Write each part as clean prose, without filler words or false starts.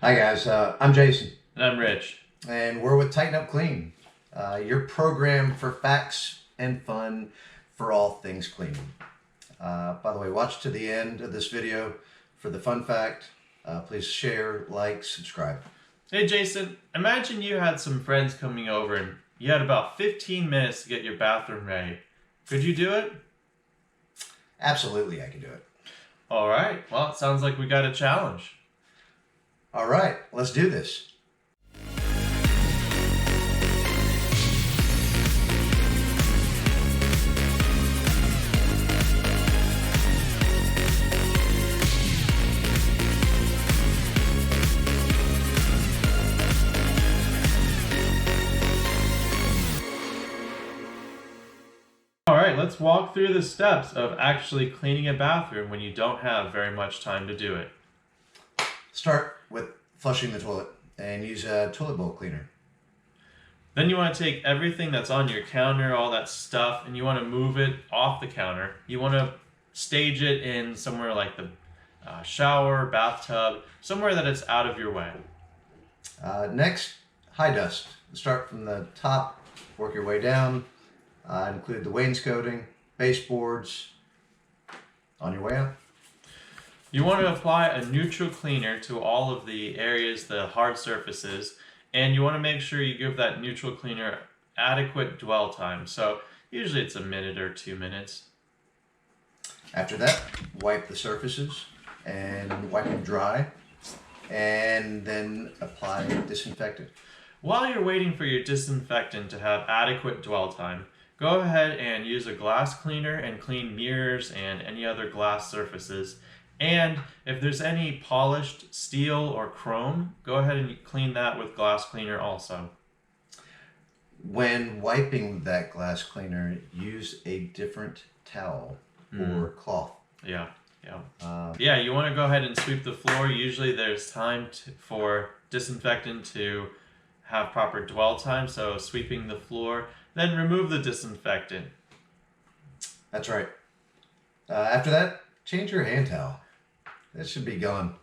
Hi guys, I'm Jason. And I'm Rich. And we're with Tighten Up Clean, your program for facts and fun for all things cleaning. By the way, watch to the end of this video for the fun fact. Please share, like, subscribe. Hey Jason, imagine you had some friends coming over and you had about 15 minutes to get your bathroom ready. Could you do it? Absolutely, I can do it. Alright, well it sounds like we got a challenge. All right, let's do this. Alright, let's walk through the steps of actually cleaning a bathroom when you don't have very much time to do it. Start with flushing the toilet and use a toilet bowl cleaner. Then you want to take everything that's on your counter, all that stuff, and you want to move it off the counter. You want to stage it in somewhere like the shower, bathtub, somewhere that it's out of your way. Next, high dust. Start from the top, work your way down. Include the wainscoting, baseboards. On your way up. You want to apply a neutral cleaner to all of the areas, the hard surfaces, and you want to make sure you give that neutral cleaner adequate dwell time. So usually it's a minute or 2 minutes. After that, wipe the surfaces and wipe them dry, and then apply disinfectant. While you're waiting for your disinfectant to have adequate dwell time, go ahead and use a glass cleaner and clean mirrors and any other glass surfaces. And if there's any polished steel or chrome, go ahead and clean that with glass cleaner also. When wiping that glass cleaner, use a different towel or cloth. Yeah. Yeah, you want to go ahead and sweep the floor. Usually there's time for disinfectant to have proper dwell time, so sweeping the floor, then remove the disinfectant. That's right. After that, change your hand towel. That should be gone.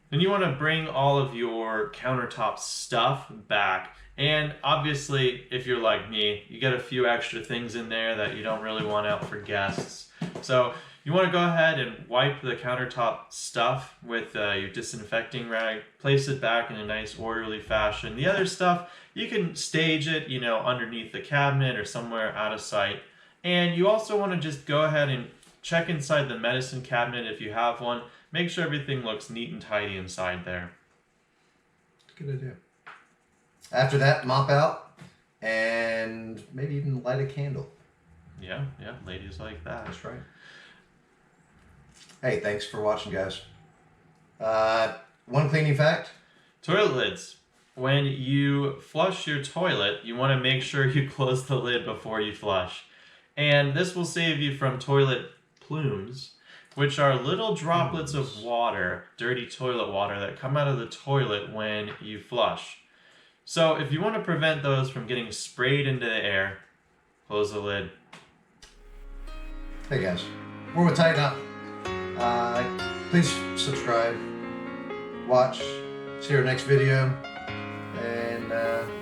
Then you want to bring all of your countertop stuff back. And obviously, if you're like me, you get a few extra things in there that you don't really want out for guests. So you want to go ahead and wipe the countertop stuff with your disinfecting rag, place it back in a nice orderly fashion. The other stuff, you can stage it, underneath the cabinet or somewhere out of sight. And you also want to just go ahead and check inside the medicine cabinet if you have one. Make sure everything looks neat and tidy inside there. Good idea. After that, mop out and maybe even light a candle. Yeah, ladies like that. That's right. Hey, thanks for watching, guys. One cleaning fact. Toilet lids. When you flush your toilet, you want to make sure you close the lid before you flush. And this will save you from toilet plumes, which are little droplets of water, dirty toilet water, that come out of the toilet when you flush. So if you want to prevent those from getting sprayed into the air, close the lid. Hey guys, we're with Tighten Up. Please subscribe, watch, see our next video, and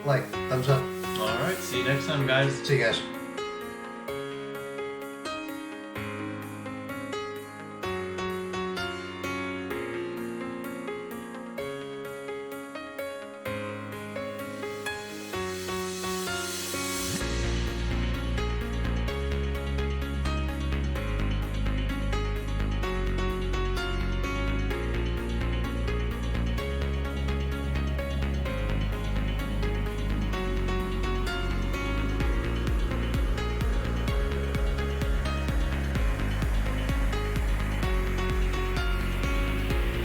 like, thumbs up. All right, see you next time, guys. See you guys.